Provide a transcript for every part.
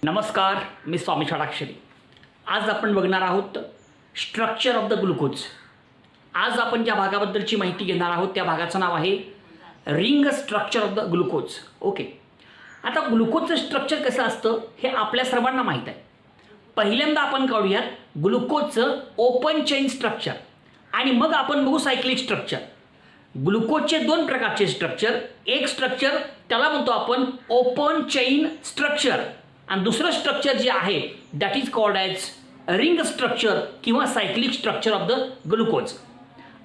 नमस्कार, मी स्वामी षडाक्षरी. आज आपण बघणार आहोत स्ट्रक्चर ऑफ द ग्लुकोज. आज आपण ज्या भागाबद्दलची माहिती घेणार आहोत त्या भागाचं नाव आहे ring structure of the glucose. Okay, आता ग्लुकोजचं स्ट्रक्चर कसं असतं हे आपल्या सर्वांना माहीत आहे. पहिल्यांदा आपण काढूयात ग्लुकोजचं ओपन चेन स्ट्रक्चर आणि मग आपण बघू सायक्लिक स्ट्रक्चर. ग्लुकोजचे दोन प्रकारचे स्ट्रक्चर, एक स्ट्रक्चर त्याला म्हणतो आपण ओपन चेन स्ट्रक्चर आणि दुसरं स्ट्रक्चर जे आहे that is called as ring structure किंवा cyclic structure of the glucose.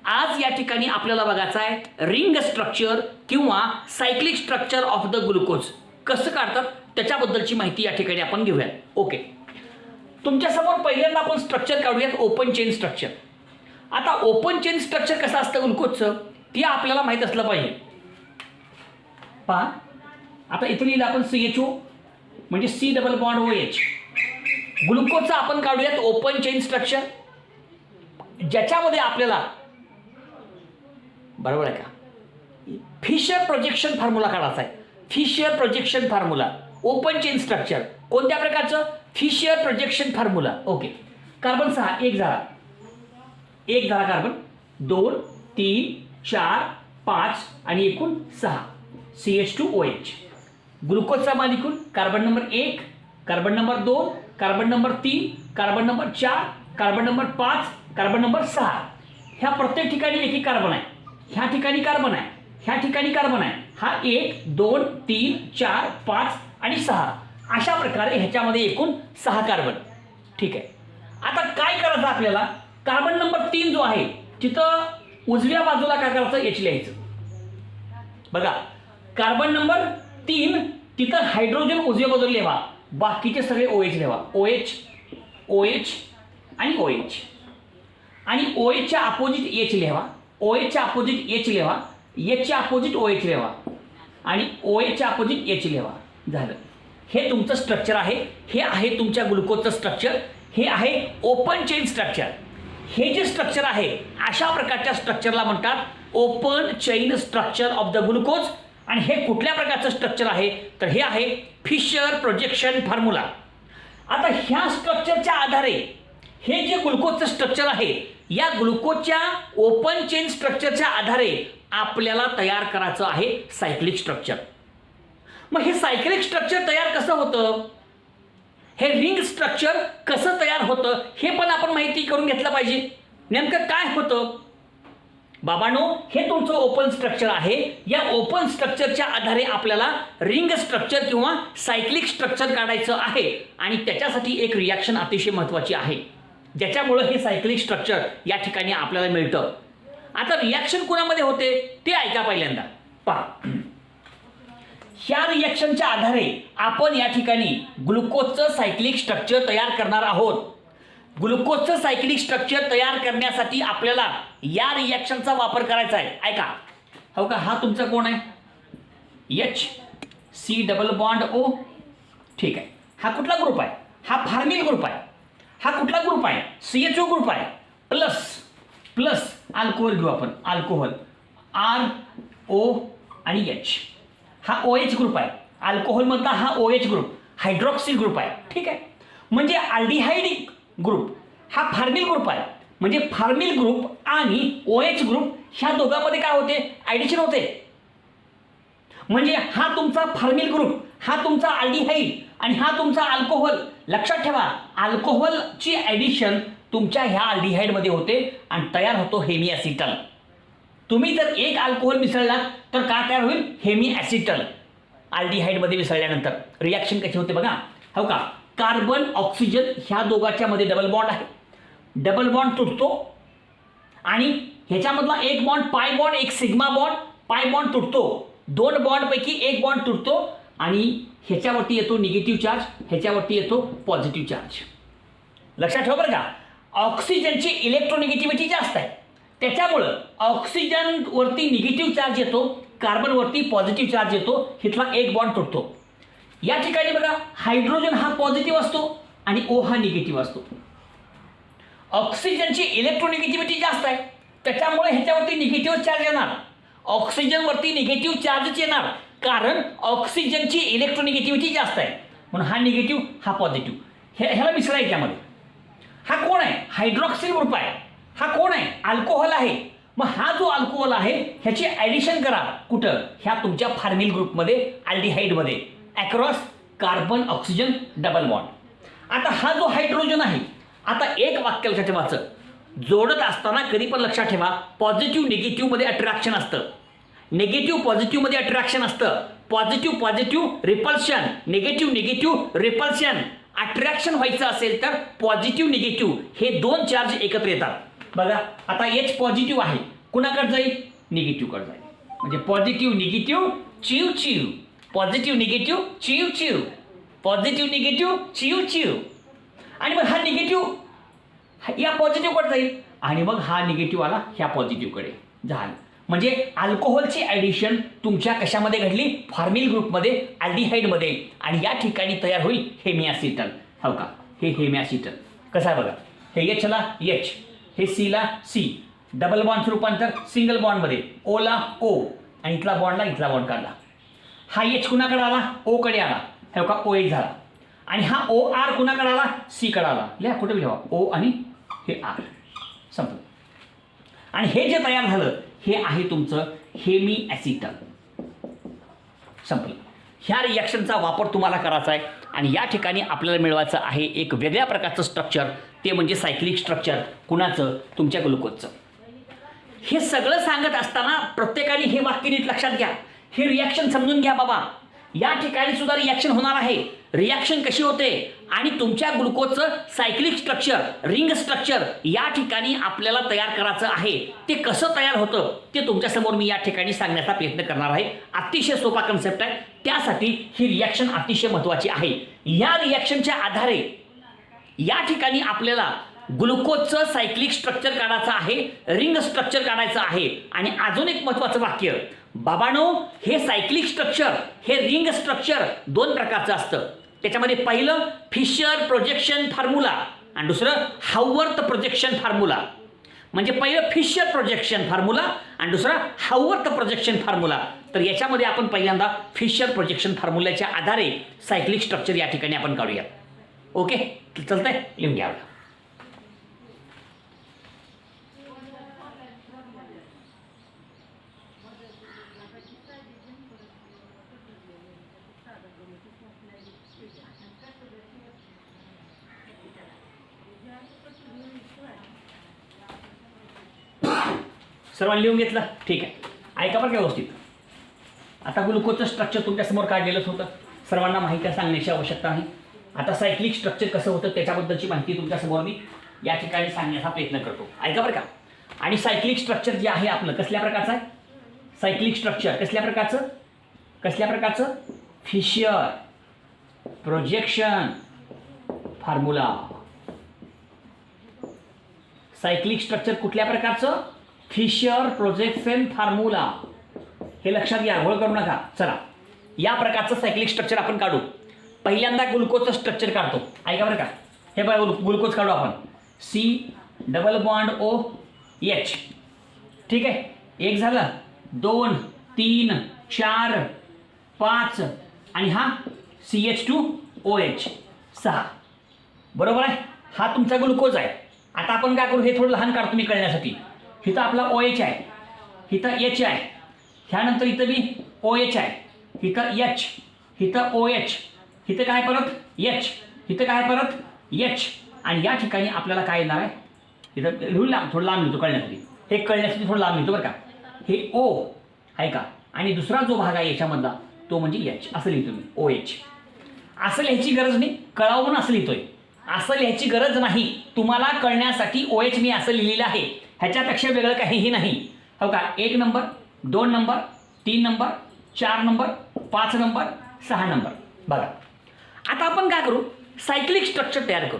आज या ठिकाणी आपल्याला बघायचं आहे रिंग स्ट्रक्चर किंवा cyclic structure of the glucose कसं काढतात त्याच्याबद्दलची माहिती या ठिकाणी आपण घेऊयात. ओके, तुमच्यासमोर पहिल्यांदा आपण स्ट्रक्चर काढूयात ओपन चेन स्ट्रक्चर. आता ओपन चेन स्ट्रक्चर कसं असतं ग्लुकोजचं ते आपल्याला माहीत असलं पाहिजे. पहा, आता इथे लिहिलं आपण CHO म्हणजे C डबल बॉन्ड OH. ग्लुकोजचं आपण काढूयात ओपन चेन स्ट्रक्चर ज्याच्यामध्ये आपल्याला बरोबर आहे का फिशर प्रोजेक्शन फॉर्म्युला काढायचा आहे. Fischer projection formula open chain structure कोणत्या प्रकारचं Fischer projection formula. Okay, carbon 6 एक झाला कार्बन 2 3 4 5 आणि एकूण 6 CH2OH. ग्लुकोजचा molecule carbon number 1, carbon number 2, carbon number 3, carbon number 4, carbon number 5, carbon number 6. ह्या प्रत्येक ठिकाणी एक कार्बन आहे, ह्या ठिकाणी कार्बन आहे, ह्या ठिकाणी कार्बन आहे. हा 1 2 3 4 5 आणि 6 अशा प्रकारे ह्याच्यामध्ये एकूण 6 कार्बन. ठीक आहे, आता काय करायचं आपल्याला कार्बन नंबर 3 जो आहे तिथं उजव्या बाजूला काय करायचं H लिहायचं. बघा, कार्बन नंबर 3 तिथं हायड्रोजन उजव्या बाजूला लिहा, बाकीचे सगळे OH लिहा. OH आणि OH आणि OH च्या अपोजिट H लिहा, OH च्या अपोजिट H लिहा, H च्या अपोजिट OH लिहा आणि OH च्या अपोजिट H लिहा. झालं, हे तुमचं स्ट्रक्चर आहे. हे आहे तुमच्या ग्लुकोजचं स्ट्रक्चर. हे आहे ओपन चेन स्ट्रक्चर. हे जे स्ट्रक्चर आहे अशा प्रकारच्या स्ट्रक्चरला म्हणतात open chain structure of the glucose. आणि हे कुठल्या प्रकारचं स्ट्रक्चर आहे तर हे आहे फिशर प्रोजेक्शन फॉर्म्युला. आता ह्या स्ट्रक्चरच्या आधारे हे जे ग्लुकोजचं स्ट्रक्चर आहे या ग्लुकोजच्या ओपन चेन स्ट्रक्चरच्या आधारे आपल्याला तयार करायचं आहे सायक्लिक स्ट्रक्चर. मग हे सायक्लिक स्ट्रक्चर तयार कसं होतं, हे रिंग स्ट्रक्चर कसं तयार होतं हे पण आपण माहिती करून घेतलं पाहिजे. नेमकं काय होतं बाबांनो, हे तुमचं ओपन स्ट्रक्चर आहे. या ओपन स्ट्रक्चरच्या आधारे आपल्याला रिंग स्ट्रक्चर किंवा सायक्लिक स्ट्रक्चर काढायचं आहे आणि त्याच्यासाठी एक रिॲक्शन अतिशय महत्त्वाची आहे ज्याच्यामुळं हे सायक्लिक स्ट्रक्चर या ठिकाणी आपल्याला मिळतं. आता रिॲक्शन कोणामध्ये होते ते ऐका पहिल्यांदा. पहा, ह्या रिॲक्शनच्या आधारे आपण या ठिकाणी ग्लुकोजचं सायक्लिक स्ट्रक्चर तयार करणार आहोत. ग्लुकोजचं सायक्लिक स्ट्रक्चर तयार करण्यासाठी आपल्याला या रिॲक्शनचा वापर करायचा आहे. ऐका, हो का, हा तुमचा कोण आहे H C double bond O. ठीक आहे, हा कुठला ग्रुप आहे, हा फार्मिल ग्रुप आहे. हा कुठला ग्रुप आहे CHO ग्रुप आहे. प्लस अल्कोहोल घेऊ आपण, अल्कोहोल RO आणि H. हा OH ग्रुप आहे. अल्कोहोलमधला हा OH ग्रुप हायड्रॉक्सिल ग्रुप आहे. ठीक आहे, म्हणजे अल्डिहाइड ग्रुप हा फार्मिल ग्रुप आहे. म्हणजे फार्मिल ग्रुप आणि OH ग्रुप ह्या दोघांमध्ये काय होते, ॲडिशन होते. म्हणजे हा तुमचा फार्मिल ग्रुप, हा तुमचा अल्डिहाइड आणि हा तुमचा अल्कोहोल. लक्षात ठेवा, अल्कोहोलची ॲडिशन तुमच्या ह्या अल्डिहाइडमध्ये होते आणि तयार होतो हेमी ॲसिटल. तुम्ही जर एक अल्कोहोल मिसळलात तर काय तयार होईल, हेमी ॲसिटल. अल्डिहाइडमध्ये मिसळल्यानंतर रिॲक्शन कशी होते बघा. हो का, कार्बन ऑक्सिजन ह्या दोघांच्या मध्ये डबल बॉन्ड आहे. डबल बॉन्ड तुटतो आणि ह्याच्यामधला एक बॉन्ड पाय बॉन्ड, एक सिग्मा बॉन्ड, पाय बॉन्ड तुटतो. 2 बॉन्डपैकी एक बॉन्ड तुटतो आणि ह्याच्यावरती येतो निगेटिव्ह चार्ज, ह्याच्यावरती येतो पॉझिटिव्ह चार्ज. लक्षात ठेवा बरं का, ऑक्सिजनची इलेक्ट्रोनिगेटिव्हिटी जास्त आहे त्याच्यामुळं ऑक्सिजनवरती निगेटिव्ह चार्ज येतो, कार्बनवरती पॉझिटिव्ह चार्ज येतो. इथला एक बॉन्ड तुटतो. या ठिकाणी बघा, हायड्रोजन हा पॉझिटिव्ह असतो आणि O हा निगेटिव्ह असतो. ऑक्सिजनची इलेक्ट्रोनिगेटिव्हिटी जास्त आहे त्याच्यामुळे ह्याच्यावरती निगेटिव्ह चार्ज येणार, ऑक्सिजनवरती निगेटिव्ह चार्जच येणार कारण ऑक्सिजनची इलेक्ट्रोनिगेटिव्हिटी जास्त आहे. म्हणून हा निगेटिव्ह हा पॉझिटिव्ह, ह्याला मिसळायचं त्यामध्ये. हा कोण आहे? हायड्रॉक्सिल ग्रुप आहे. हा कोण आहे? अल्कोहोल आहे. मग हा जो अल्कोहोल आहे ह्याची ॲडिशन करा कुठं? ह्या तुमच्या फार्मिल ग्रुपमध्ये, अल्डिहाइडमध्ये, across carbon oxygen double bond. आता हा जो हायड्रोजन आहे, आता एक वाक्य लक्षात ठेवायचं, जोडत असताना कधी पण लक्षात ठेवा पॉझिटिव्ह निगेटिव्हमध्ये अट्रॅक्शन असतं, निगेटिव्ह पॉझिटिव्हमध्ये अट्रॅक्शन असतं, positive positive repulsion, negative negative repulsion. Attraction व्हायचं असेल तर पॉझिटिव्ह निगेटिव्ह हे दोन चार्ज एकत्र येतात. बघा आता एच पॉझिटिव्ह आहे, कुणाकडे जाईल? निगेटिव्हकडे जाईल. म्हणजे पॉझिटिव्ह निगेटिव्ह चिव चिव, पॉझिटिव्ह निगेटिव्ह चिव चिव, पॉझिटिव्ह निगेटिव्ह चिव चिव. आणि मग हा निगेटिव्ह या पॉझिटिव्हकडे जाईल आणि मग हा निगेटिव्ह आला ह्या पॉझिटिव्हकडे झालं. म्हणजे अल्कोहोलची ॲडिशन तुमच्या कशामध्ये घडली? फॉर्मिल ग्रुपमध्ये, अल्डिहाइडमध्ये. आणि या ठिकाणी तयार होईल हेमिॲसिटल. हो का? हे हेमिॲसिटल कसं आहे बघा, हे एचला एच, हे सीला सी, डबल बॉन्डचं रूपांतर सिंगल बॉन्डमध्ये, ओला ओ, आणि इथला बॉन्डला इथला बॉन्ड काढला. हा एच कुणाकडे आला? ओकडे आला. हे का ओ एच झाला. आणि हा ओ आर कुणाकडे आला? सी कडे आला. लिहा कुठे लिहा, ओ आणि हे आर, संपलं. आणि हे जे तयार झालं हे आहे तुमचं हेमिॲसिटल, संपलं. ह्या रिॲक्शनचा वापर तुम्हाला करायचा आहे आणि या ठिकाणी आपल्याला मिळवायचं आहे एक वेगळ्या प्रकारचं स्ट्रक्चर, ते म्हणजे सायक्लिक स्ट्रक्चर. कुणाचं? तुमच्या ग्लुकोजचं. हे सगळं सांगत असताना प्रत्येकाने हे वाक्य नीट लक्षात घ्या, हे रिॲक्शन समजून घ्या बाबा. या ठिकाणी सुद्धा रिॲक्शन होणार आहे. रिॲक्शन कशी होते आणि तुमच्या ग्लुकोजचं सायक्लिक स्ट्रक्चर, रिंग स्ट्रक्चर या ठिकाणी आपल्याला तयार करायचं आहे. ते कसं तयार होतं ते तुमच्यासमोर मी या ठिकाणी सांगण्याचा प्रयत्न करणार आहे. अतिशय सोपा कन्सेप्ट आहे, त्यासाठी ही रिॲक्शन अतिशय महत्त्वाची आहे. या रिॲक्शनच्या आधारे या ठिकाणी आपल्याला ग्लुकोजचं सायक्लिक स्ट्रक्चर काढायचं आहे, रिंग स्ट्रक्चर काढायचं आहे. आणि अजून एक महत्त्वाचं वाक्य बाबांनो, हे सायक्लिक स्ट्रक्चर, हे रिंग स्ट्रक्चर दोन प्रकारचं असतं. त्याच्यामध्ये पहिलं फिशर प्रोजेक्शन फॉर्म्युला आणि दुसरं हाउवर्थ प्रोजेक्शन फॉर्म्युला. म्हणजे पहिलं फिशर प्रोजेक्शन फॉर्म्युला आणि दुसरं हाउवर्थ प्रोजेक्शन फॉर्म्युला. तर याच्यामध्ये आपण पहिल्यांदा फिशर प्रोजेक्शन फॉर्म्युल्याच्या आधारे सायक्लिक स्ट्रक्चर या ठिकाणी आपण काढूया. ओके, चलतंय, लिहून घ्या. सर्वांनी लिहून घेतलं? ठीक आहे. ऐका बरं व्यवस्थित. आता ग्लुकोजचं स्ट्रक्चर तुमच्यासमोर काढलेलंच होतं, सर्वांना माहिती सांगण्याची आवश्यकता नाही. आता सायक्लिक स्ट्रक्चर कसं होतं त्याच्याबद्दलची माहिती तुमच्यासमोर मी या ठिकाणी सांगण्याचा प्रयत्न करतो. ऐका बरं का. आणि सायक्लिक स्ट्रक्चर जे आहे आपलं कसल्या प्रकारचं आहे? सायक्लिक स्ट्रक्चर कसल्या प्रकारचं? कसल्या प्रकारचं? Fischer projection formula. Cyclic structure कुठल्या प्रकारचं? Fischer projection formula. हे लक्षात घ्या, गोळ करू नका. चला, या प्रकारचं सायक्लिक स्ट्रक्चर आपण काढू. पहिल्यांदा ग्लुकोजचं स्ट्रक्चर काढतो. ऐका बरं का. हे बघा, ग्लुकोज काढू आपण. C double bond O H. ठीक आहे, एक झालं, 2 3 4 5 आणि हा CH2OH 6. बरोबर आहे. हा तुमचा ग्लुकोज आहे. आता आपण काय करू, हे थोडं लहान काढतो मी कळण्यासाठी. इथं आपला OH आहे, इथं H आहे, ह्यानंतर इथं बी OH आहे, इथं H, इथं OH, इथं काय परत H, इथं काय परत H. आणि या ठिकाणी आपल्याला काय येणार आहे, इथं लिहून थोडं लांब लिहितो कळण्यासाठी. हे कळण्यासाठी थोडं लांब लिहितो बरं का. हे O आहे का, आणि दुसरा जो भाग आहे याच्यामधला तो म्हणजे H. असं लिहितो मी, OH. असं लिहायची गरज नाही, कळावं म्हणून असं लिहितोय. असं लिहायची गरज नाही, तुम्हाला कळण्यासाठी OH मी असं लिहिलेलं आहे, ह्याच्यापेक्षा वेगळं काहीही नाही. हो का. 1 number, 2 number, 3 number, 4 number, 5 number, 6 number. बघा आता आपण काय करू, सायक्लिक स्ट्रक्चर तयार करू.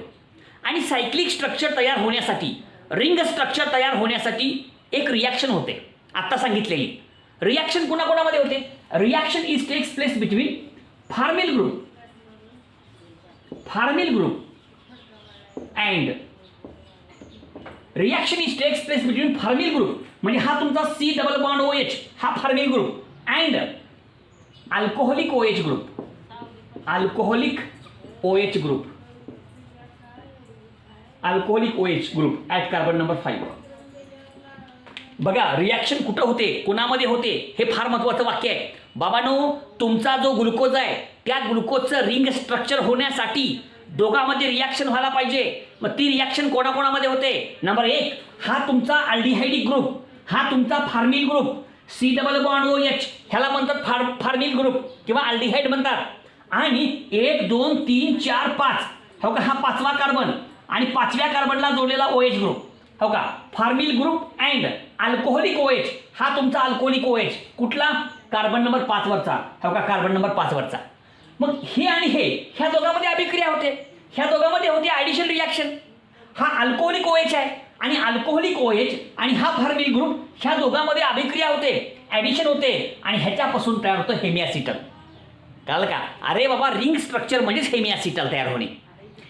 आणि सायक्लिक स्ट्रक्चर तयार होण्यासाठी, रिंग स्ट्रक्चर तयार होण्यासाठी एक रिॲक्शन होते, आत्ता सांगितलेली. रिॲक्शन कोणाकोणामध्ये होते? Reaction is takes place between formyl group and reaction is takes place between formyl group, म्हणजे हा तुमचा C डबल बॉन्ड OH हा formyl group, and alcoholic OH group. Alcoholic OH group, alcoholic OH group at carbon number 5. बघा reaction कुठं होते, कुणामध्ये होते, हे फार महत्त्वाचं वाक्य आहे. बाबांनो, तुमचा जो ग्लुकोज आहे त्या ग्लुकोजचं रिंग स्ट्रक्चर होण्यासाठी दोघांमध्ये रिॲक्शन व्हायला पाहिजे. मग ती रिॲक्शन कोणाकोणामध्ये होते? नंबर 1 हा तुमचा अल्डिहाइडिक ग्रुप, हा तुमचा formyl group, C double bond OH, ह्याला म्हणतात फार्मिल ग्रुप किंवा अल्डिहाइड म्हणतात. आणि 1 2 3 4 5 हो का, हा 5वा कार्बन आणि 5व्या कार्बनला जोडलेला OH ग्रुप हो का, formyl group and alcoholic OH, हा तुमचा अल्कोहोलिक OH कुठला? कार्बन नंबर 5 वरचा हो का, कार्बन नंबर 5 वरचा. मग हे आणि हे ह्या दोघांमध्ये अभिक्रिया होते, ह्या दोघांमध्ये होते ॲडिशन रिॲक्शन. हा अल्कोहोलिक OH आहे आणि अल्कोहोलिक OH आणि हा फार्मिल ग्रुप, ह्या दोघांमध्ये अभिक्रिया होते, ॲडिशन होते आणि ह्याच्यापासून तयार होतं हेमिॲसिटल. कळलं का? अरे बाबा, रिंग स्ट्रक्चर म्हणजेच हेमिॲसिटल तयार होणे.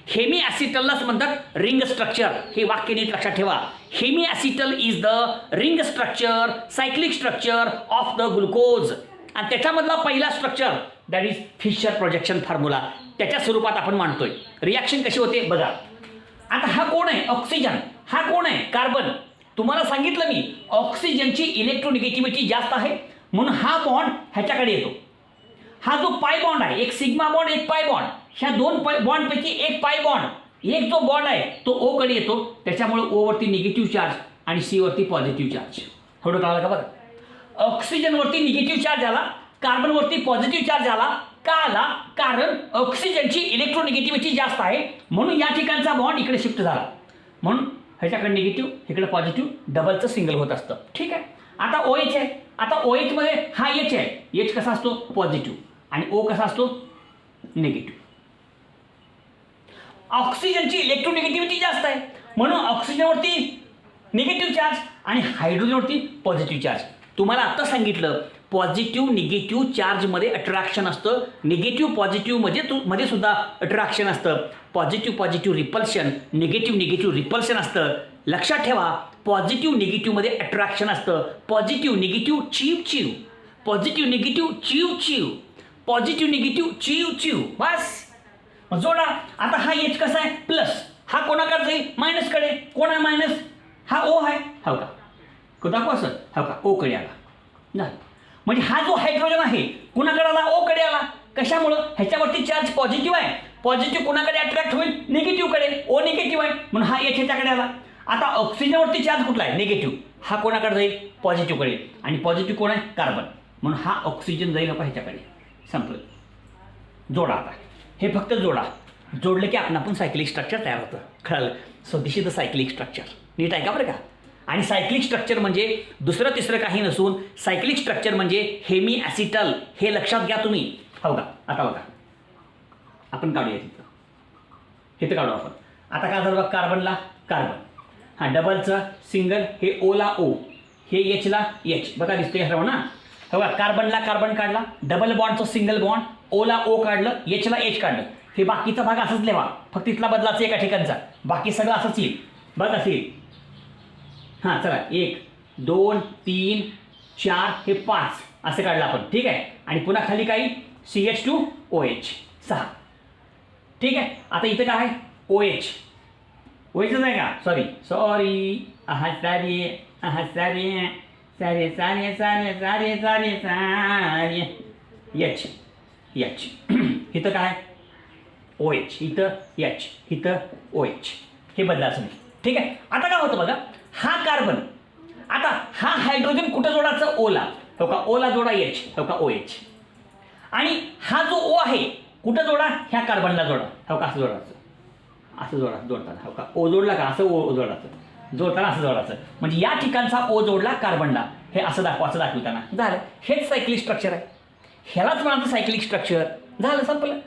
हेमिॲसिटललाच म्हणतात रिंग स्ट्रक्चर. हे वाक्य नीट लक्षात ठेवा. Hemiacetal is the ring structure, cyclic structure of the glucose. आणि त्याच्यामधला पहिला structure that is Fischer projection formula, त्याच्या स्वरूपात आपण मांडतोय. रिॲक्शन कशी होते बघा. आता हा कोण आहे? ऑक्सिजन. हा कोण आहे? कार्बन. तुम्हाला सांगितलं मी ऑक्सिजनची इलेक्ट्रोनिगेटिव्हिटी जास्त आहे म्हणून हा बॉन्ड ह्याच्याकडे येतो. हा जो पाय बॉन्ड आहे, एक सिग्मा बॉन्ड एक पाय बॉन्ड, ह्या दोन बॉन्डपैकी एक पाय बॉन्ड, एक जो बॉन्ड आहे तो O कडे येतो. त्याच्यामुळे O वरती निगेटिव्ह चार्ज आणि C वरती पॉझिटिव्ह चार्ज. थोडं कळलं का बघा. ऑक्सिजनवरती निगेटिव्ह चार्ज आला, कार्बनवरती पॉझिटिव्ह चार्ज आला. का आला? कारण ऑक्सिजनची इलेक्ट्रोनिगेटिव्हिटी जास्त आहे म्हणून या ठिकाणचा बॉन्ड इकडे शिफ्ट झाला. म्हणून ह्याच्याकडे निगेटिव्ह, इकडे पॉझिटिव्ह, डबलचं सिंगल होत असतं. ठीक आहे. आता OH आहे. आता OH मध्ये हा H आहे. H कसा असतो? पॉझिटिव्ह. आणि O कसा असतो? निगेटिव्ह. ऑक्सिजनची इलेक्ट्रोनिगेटिव्हिटी जास्त आहे म्हणून ऑक्सिजनवरती निगेटिव्ह चार्ज आणि हायड्रोजनवरती पॉझिटिव्ह चार्ज. तुम्हाला आता सांगितलं पॉझिटिव्ह निगेटिव्ह चार्जमध्ये अट्रॅक्शन असतं, निगेटिव्ह पॉझिटिव्ह मध्ये सुद्धा अट्रॅक्शन असतं. पॉझिटिव्ह रिपल्शन, निगेटिव्ह रिपल्शन असतं. लक्षात ठेवा, पॉझिटिव्ह निगेटिव्हमध्ये अट्रॅक्शन असतं. पॉझिटिव्ह निगेटिव्ह चिव, पॉझिटिव्ह निगेटिव्ह चिव, पॉझिटिव्ह निगेटिव्ह चिव. बस जोडा. आता हा H कसा आहे? प्लस. हा कोणाकडे जाईल? मायनसकडे. कोण आहे मायनस? हा O आहे हो का, दाखवा सर हो का, O कडे आला. झालं. म्हणजे हा जो हायड्रोजन आहे कुणाकडे आला? O कडे आला. कशामुळं? ह्याच्यावरती चार्ज पॉझिटिव्ह आहे. पॉझिटिव्ह कुणाकडे अट्रॅक्ट होईल? निगेटिव्हकडे. O निगेटिव्ह आहे म्हणून हा H ह्याच्याकडे आला. आता ऑक्सिजनवरती चार्ज कुठला आहे? निगेटिव्ह. हा कोणाकडे जाईल? पॉझिटिव्हकडे. आणि पॉझिटिव्ह कोण आहे? कार्बन. म्हणून हा ऑक्सिजन जाईल आपण ह्याच्याकडे. संपलं. जोडा. आता हे फक्त जोडा. जोडलं की आपण सायक्लिक स्ट्रक्चर तयार होतं. कळलं? So this is the cyclic structure. नीट आहे का बरं का? आणि सायक्लिक स्ट्रक्चर म्हणजे दुसरं तिसरं काही नसून सायक्लिक स्ट्रक्चर म्हणजे हेमिॲसिटल. हे लक्षात घ्या तुम्ही. हो का? आता बघा आपण काढूया तिथं काढू आपण. आता काय झालं बघा, कार्बनला कार्बन, हा डबलचं सिंगल, हे ओला O, हे Hला H. बघा दिसतंय सर्व ना. हो का? कार्बनला कार्बन काढला, डबल बॉन्डचं सिंगल बॉन्ड, ओला O काढलं, Hला H काढलं. हे बाकीचा भाग असंच लिहा, फक्त इथला बदलाचं एका ठिकाणचा, बाकी सगळं असंच येईल. बघ असेल. हां चला 1 2 3 4 हे 5 असं काढलं आपण. ठीक आहे. आणि पुन्हा खाली काही CH2OH 6. ठीक आहे. आता इथं काय आहे? OHच आहे का? Sorry H. इथं काय? OH, इथं H, इथं OH. हे बदलायचं नाही. ठीक आहे. आता काय होतं बघा, हा कार्बन, आता हा हायड्रोजन कुठं जोडायचं? ओला. हो का? ओला जोडा H. हो का? OH. आणि हा जो O आहे कुठं जोडा? ह्या कार्बनला जोडा. हो का? असं जोडायचं, असं जोडताना. हो का? O जोडला का? असं O जोडायचं, जोडताना असं जोडायचं. म्हणजे या ठिकाणचा O जोडला कार्बनला. हे असं दाखवताना झालं. हेच सायक्लिक स्ट्रक्चर आहे. ह्यालाच म्हणायचं सायक्लिक स्ट्रक्चर. झालं, संपलं.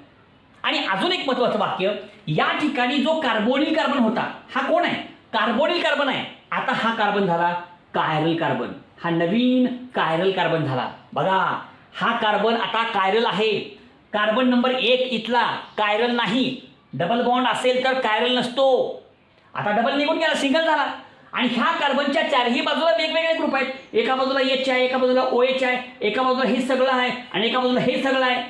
आणि अजून एक महत्त्वाचं वाक्य, या ठिकाणी जो कार्बोनिल कार्बन होता हा कोण आहे? कार्बोनिल कार्बन आहे. आता हा कार्बन झाला कायरल कार्बन. हा नवीन कायरल कार्बन झाला. बघा हा कार्बन आता कायरल आहे. कार्बन नंबर 1 इथला कायरल नाही. डबल बॉन्ड असेल तर कायरल नसतो. आता डबल निघून गेला, सिंगल झाला. आणि ह्या कार्बनच्या चारही बाजूला वेगवेगळे ग्रुप आहेत. एका बाजूला H आहे, एका बाजूला OH आहे, एका बाजूला हे सगळं आहे आणि एका बाजूला हे सगळं आहे.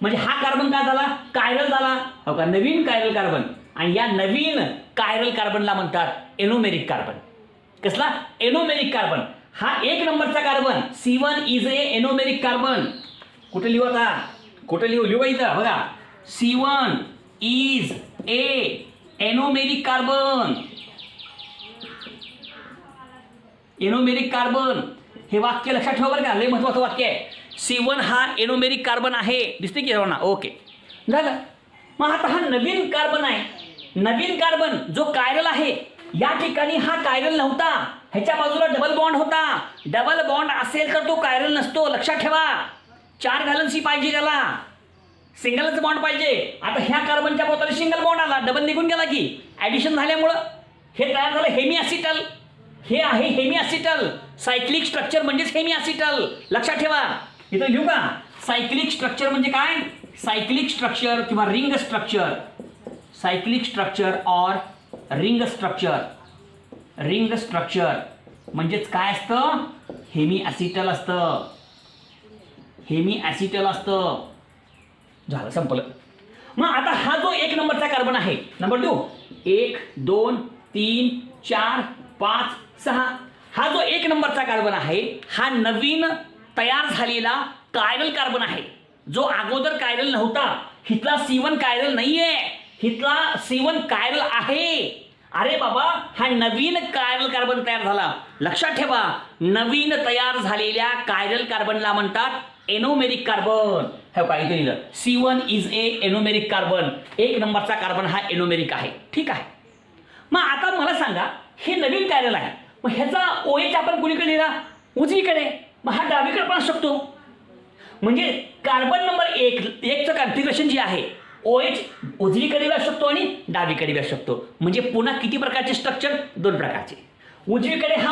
म्हणजे हा कार्बन काय झाला, कायरल झाला, हो का, नवीन कायरल कार्बन. आणि या नवीन कायरल कार्बनला म्हणतात एनोमेरिक कार्बन. कसला, एनोमेरिक कार्बन. हा 1 नंबरचा carbon C1 is a anomeric carbon. कुठे लिहू आता, कुठे लिहू इथं बघा, C1 is a anomeric carbon. Anomeric carbon हे वाक्य लक्षात ठेवा बरं का, लय महत्वाचं वाक्य आहे. C1 हा एनोमेरिक कार्बन आहे, दिसते की ना, ओके झालं. मग आता हा नवीन कार्बन आहे, नवीन कार्बन जो कायरल आहे, या ठिकाणी हा कायरल नव्हता, ह्याच्या बाजूला डबल बॉन्ड होता. डबल बॉन्ड असेल तर तो कायरल नसतो, लक्षात ठेवा. 4 व्हॅलन्सी पाहिजे त्याला, सिंगलच बॉन्ड पाहिजे. आता ह्या कार्बनच्या भोवताली सिंगल बॉन्ड आला, डबल निघून गेला की ॲडिशन झाल्यामुळं हे तयार झालं हेमिॲसिटल. हे आहे हेमिॲसिटल. सायक्लिक स्ट्रक्चर म्हणजेच हेमिॲसिटल, लक्षात ठेवा. इथं लिहू का, सायक्लिक स्ट्रक्चर म्हणजे काय, सायक्लिक स्ट्रक्चर किंवा ring structure, cyclic structure or ring structure. Ring structure म्हणजेच काय असतं, हेमिॲसिटल असतं, हेमिॲसिटल असतं. झालं, संपलं. मग आता हा जो 1 नंबरचा कार्बन आहे, नंबर 2, 1 2 3 4 5 6, हा जो 1 नंबरचा कार्बन आहे, हा नवीन तयार झालेला कायरल कार्बन आहे, जो अगोदर कायरल नव्हता. हितला C1 कायरल नाहीये, हितला C1 कायरल आहे. अरे बाबा, हा नवीन कायरल कार्बन तयार झाला. लक्षात ठेवा, नवीन तयार झालेल्या कायरल कार्बनला म्हणतात एनोमेरिक कार्बन. हे काय इथे लिहिलं, C1 is a anomeric carbon. 1 नंबरचा कार्बन हा एनोमेरिक आहे, ठीक आहे. मग आता मला सांगा, हे नवीन कायरल आहे, मग ह्याचा OH आपण कुणीकडे लिहिला, उजवीकडे. मग हा डावीकडे पण असू शकतो. म्हणजे कार्बन नंबर 1चं कॉन्फिगरेशन जे आहे, OH उजवीकडे असू शकतो आणि डावीकडे असू शकतो. म्हणजे पुन्हा किती प्रकारचे स्ट्रक्चर, 2 प्रकारचे. उजवीकडे हा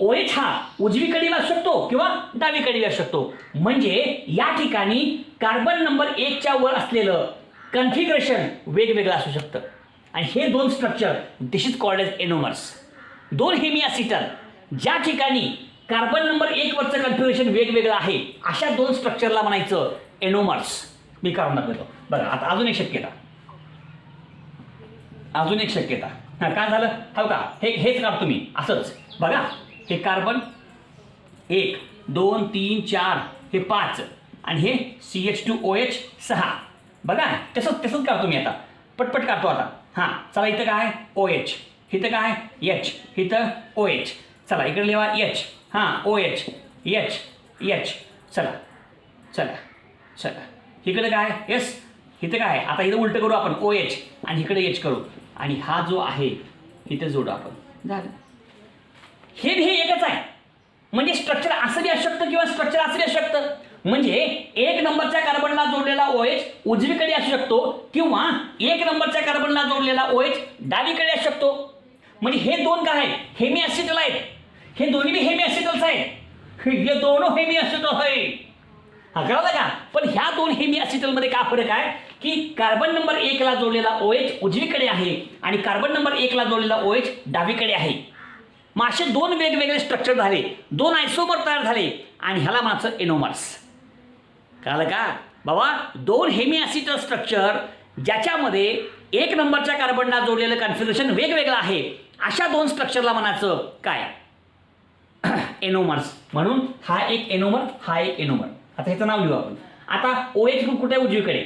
OH हा उजवीकडे असू शकतो किंवा डावीकडे असू शकतो. म्हणजे या ठिकाणी कार्बन नंबर 1च्या वर असलेलं कॉन्फिगरेशन वेगवेगळं असू शकतं. आणि हे 2 structure, this is called as anomers. 2 hemiacetal, ज्या ठिकाणी कार्बन नंबर 1 वरचं कॉन्फिगरेशन वेगवेगळं आहे, अशा 2 स्ट्रक्चरला म्हणायचं एनोमर्स. मी काढून दाखवतो बघा. आता अजून एक शक्यता, अजून एक शक्यता. काय झालं, हो का, हेच काढतो मी असंच बघा. हे कार्बन 1 2 3 4, हे 5 आणि हे CH2OH 6. बघा, तसंच काढतो मी आता, पटपट काढतो आता. हां, चला, इथं काय OH, इथं काय H, इथं OH. चला इकडे लिहा H, हां OH H. चला चला चला, इकडे काय S, इथं काय, आता इथं उलटं करू आपण, OH आणि इकडे H करू. आणि हा जो आहे इथं जोडू आपण, झालं. हे एकच आहे. म्हणजे स्ट्रक्चर असं बी असू शकतं किंवा स्ट्रक्चर असं बी असू शकतं. म्हणजे 1 नंबरच्या कार्बनला जोडलेला OH उजवीकडे असू शकतो किंवा 1 नंबरच्या कार्बनला जोडलेला OH डावीकडे असू शकतो. म्हणजे हे 2 काय आहेत, हेमिॲसिटल आहेत. हे दोन्ही बी हेमिॲसिटल्स आहेत. हे दोनों हेमिॲसिटल आहे. हा कळलं का. पण ह्या 2 हेमिॲसिटलमध्ये काय फरक आहे की कार्बन नंबर 1 ला जोडलेला OH उजवीकडे आहे आणि कार्बन नंबर 1 ला जोडलेला OH डावीकडे आहे. मग असे 2 वेगवेगळे स्ट्रक्चर झाले, 2 आयसोमर तयार झाले आणि ह्याला म्हणायचं एनोमर्स. कळलं का बाबा. 2 हेमिॲसिटल स्ट्रक्चर ज्याच्यामध्ये 1 नंबरच्या कार्बनला जोडलेलं कॉन्फिगरेशन वेगवेगळं आहे, अशा 2 स्ट्रक्चरला म्हणायचं काय, एनोमर्स. म्हणून हा एक एनोमर, हा एक एनोमर. आता ह्याचं नाव लिहू आपण. आता OH कुठे उजवीकडे,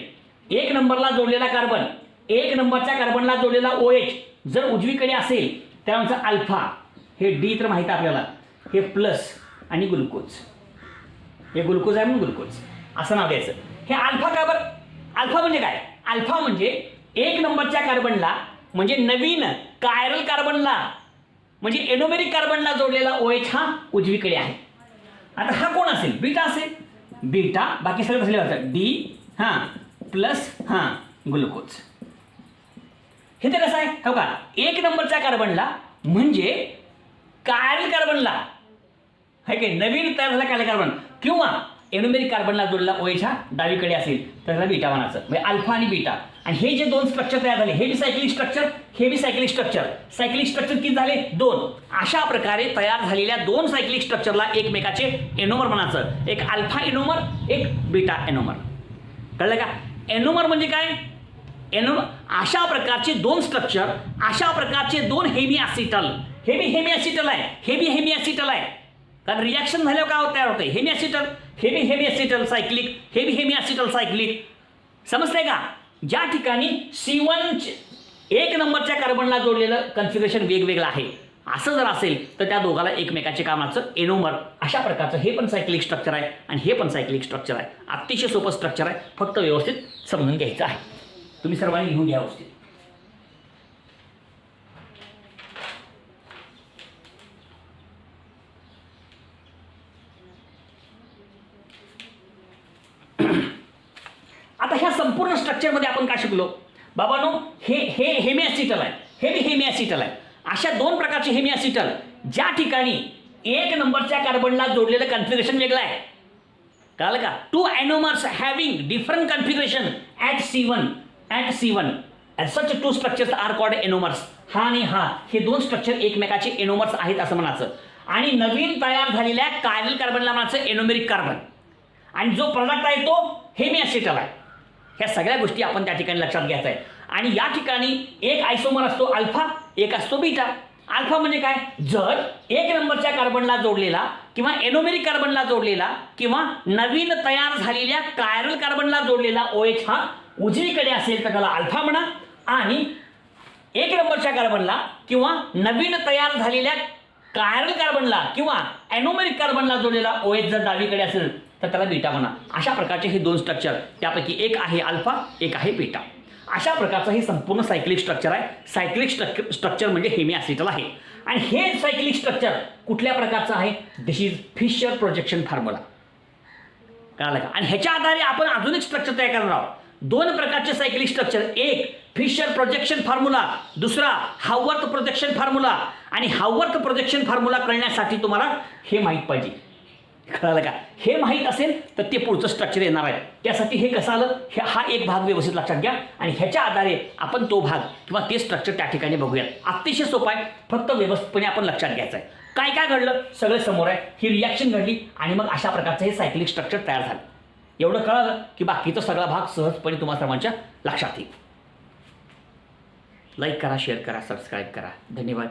1 नंबरला जोडलेला कार्बन, 1 नंबरच्या कार्बनला जोडलेला OH जर उजवीकडे असेल त्यानुसार अल्फा, हे D तर माहिती आहे आपल्याला, हे प्लस आणि ग्लुकोज, हे ग्लुकोज आहे म्हणून ग्लुकोज असं नाव द्यायचं. हे अल्फा का बरं, अल्फा म्हणजे काय, अल्फा म्हणजे 1 नंबरच्या कार्बनला म्हणजे नवीन कायरल कार्बनला म्हणजे एनोमेरिक कार्बनला जोडलेला OH हा उजवीकडे आहे. आता हा कोण असेल, बीटा असेल. बीटा बाकी सगळं बसले जातं, D हां प्लस हां ग्लुकोज. हे तर कसं आहे हो का, 1 नंबरच्या कार्बनला म्हणजे कायरल कार्बनला आहे की नवीन तयार झाला कायरल कार्बन किंवा एनोमेरिक कार्बनला जोडलेला OH हा डावीकडे असेल तर त्याला बीटा म्हणायचं. म्हणजे अल्फा आणि बीटा. आणि हे जे 2 स्ट्रक्चर तयार झाले, हे बी सायक्लिक स्ट्रक्चर, हे बी सायक्लिक स्ट्रक्चर. सायक्लिक स्ट्रक्चर किती झाले, 2. अशा प्रकारे तयार झालेल्या 2 सायक्लिक स्ट्रक्चरला एकमेकाचे एनोमर म्हणायचं. एक अल्फा एनोमर, एक बीटा एनोमर. कळलं का? एनोमर म्हणजे काय? अशा प्रकारचे दोन स्ट्रक्चर, अशा प्रकारचे दोन हेमी ॲसिटल, हेमी ॲसिटल आहे, हेमी ॲसिटल आहे. कारण रिॲक्शन झाल्यावर काय तयार होतं? Hemiacetal, hemiacetal cyclic, hemiacetal cyclic. समजतंय का? ज्या ठिकाणी C1 एक नंबरच्या कार्बनला जोडलेलं कन्फिगरेशन वेगवेगळं आहे, असं जर असेल तर त्या दोघाला एकमेकाच्या कामाचं एनोमर. अशा प्रकारचं हे पण सायक्लिक स्ट्रक्चर आहे आणि हे पण सायक्लिक स्ट्रक्चर आहे. अतिशय सोपं स्ट्रक्चर आहे, फक्त व्यवस्थित समजून घ्यायचं आहे. तुम्ही सर्वांनी लिहून घ्या व्यवस्थित. आता ह्या संपूर्ण स्ट्रक्चरमध्ये आपण काय शिकलो बाबांनो? हे हेमी ॲसिटल आहे, हेमी ॲसिटल आहे. अशा दोन प्रकारचे हेमी ॲसिटल ज्या ठिकाणी एक नंबरच्या कार्बनला जोडलेलं कन्फिगरेशन वेगळं आहे. कळलं का? Two anomers having different configuration at C1 as such two structures are called anomers. हा आणि हा हे दोन स्ट्रक्चर एकमेकाचे एनोमर्स आहेत असं म्हणायचं. आणि नवीन तयार झालेल्या कायरल कार्बनला म्हणायचं एनोमेरिक कार्बन. आणि जो प्रोडक्ट आहे तो हेमी ॲसिटल आहे. ह्या सगळ्या गोष्टी आपण त्या ठिकाणी लक्षात घ्यायचं आहे. आणि या ठिकाणी एक आयसोमर असतो अल्फा, एक असतो बीटा. अल्फा म्हणजे काय? जर एक नंबरच्या कार्बनला जोडलेला किंवा एनोमेरिक कार्बनला जोडलेला किंवा नवीन तयार झालेल्या कायरल कार्बनला जोडलेला OH हा उजवीकडे असेल तर त्याला अल्फा म्हणा. आणि एक नंबरच्या कार्बनला किंवा नवीन तयार झालेल्या कायरल कार्बनला किंवा एनोमेरिक कार्बनला जोडलेला OH जर डावीकडे असेल तर त्याला बीटा म्हणा. अशा प्रकारचे हे दोन स्ट्रक्चर, त्यापैकी एक आहे अल्फा, एक आहे बीटा. अशा प्रकारचं हे संपूर्ण सायक्लिक स्ट्रक्चर आहे. सायक्लिक स्ट्रक्चर म्हणजे हेमी ॲसिटल आहे. आणि हे सायक्लिक स्ट्रक्चर कुठल्या प्रकारचं आहे? दिस इज फिशर प्रोजेक्शन फॉर्म्युला. कळलं का? आणि ह्याच्या आधारे आपण अजून एक स्ट्रक्चर तयार करणार आहोत. दोन प्रकारचे सायक्लिक स्ट्रक्चर, एक फिशर प्रोजेक्शन फॉर्म्युला, दुसरा हावर्थ प्रोजेक्शन फॉर्म्युला. आणि हावर्थ प्रोजेक्शन फॉर्म्युला कळण्यासाठी तुम्हाला हे माहीत पाहिजे. कळलं का? हे माहीत असेल तर ते पुढचं स्ट्रक्चर येणार आहे. त्यासाठी हे कसं आलं, हा एक भाग व्यवस्थित लक्षात घ्या आणि ह्याच्या आधारे आपण तो भाग किंवा ते स्ट्रक्चर त्या ठिकाणी बघूयात. अतिशय सोपं आहे, फक्त व्यवस्थितपणे आपण लक्षात घ्यायचं आहे. काय काय घडलं सगळं समोर आहे. ही रिॲक्शन घडली आणि मग अशा प्रकारचं हे सायक्लिक स्ट्रक्चर तयार झालं. एवढं कळालं की बाकीचा सगळा भाग सहजपणे तुम्हाला सर्वांच्या लक्षात येईल. लाईक करा, शेअर करा, सबस्क्राईब करा. धन्यवाद.